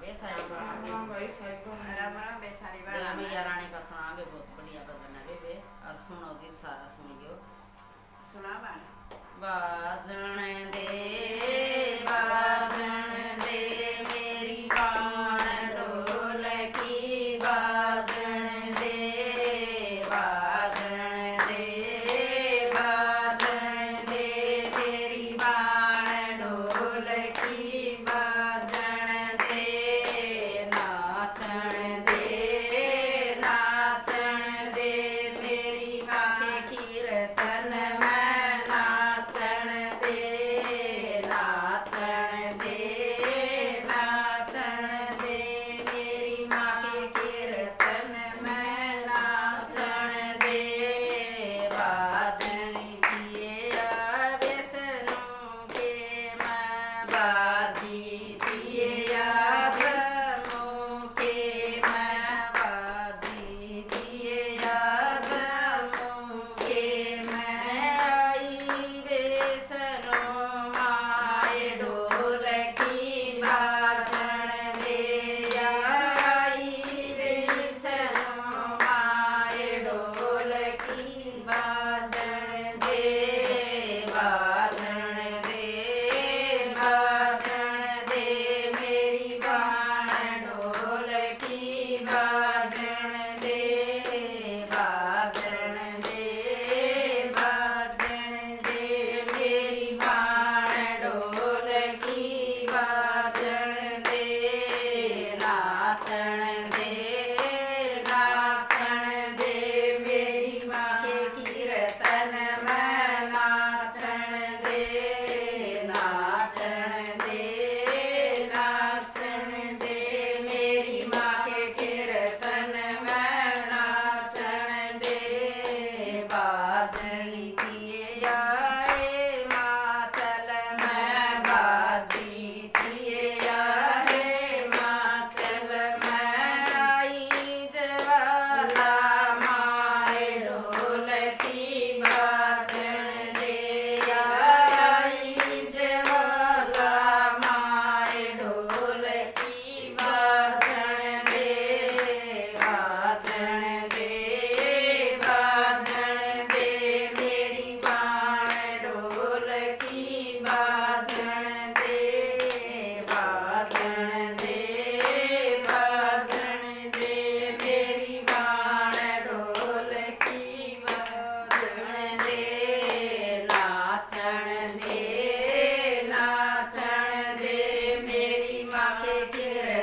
बेसारी मैया रानी का सुनाओगे, बहुत बढ़िया भजन है बेबे। और सुनो जी, सारा सुनियो। सुना बाजन दे बाजन दे मेरी बाण ढोलकी, बाजन दे बाजन दे बाजन दे मेरी बाण ढोलकी, बाजन दे नाचन दे नाचन दे मेरी माँ के कीर्तन में, नाचन दे नाचन दे नाचन दे मेरी माँ के कीर्तन में, नाचन दे बाजनी दिए विष्णु के मैं, बाजी दिए धर्मों के मैं, बाजी दिए धर्मों के मैं, आई विष्णु माय ढोलकी, बाजन दे आई विष्णु माय ढोलकी, बाजन दे बाजन दे बाजन दे मेरी बाण ढोलकी, बाजन दे बाजन दे बाजन दे मेरी बाण ढोलकी, बाजन दे नाचन दे नाचन दे मेरी माँ के कीर्तन में, नाचन दे नाचन दे नाचन दे मेरी माँ के कीर्तन में, नाचन दे बाजनी दिए आए माचल में, बाजी दिए आए माचल में, आई ज्वाला माय ढोलकी, बाजन दे आई ज्वाला माय ढोलकी, बाजन दे बाजन दे बाजन दे मेरी बाण ढोलकी, बाजन दे बाजन दे बाजन दे मेरी बाण ढोलकी, बाजन दे नाचन दे नाचन दे मेरी माँ के कीर्तन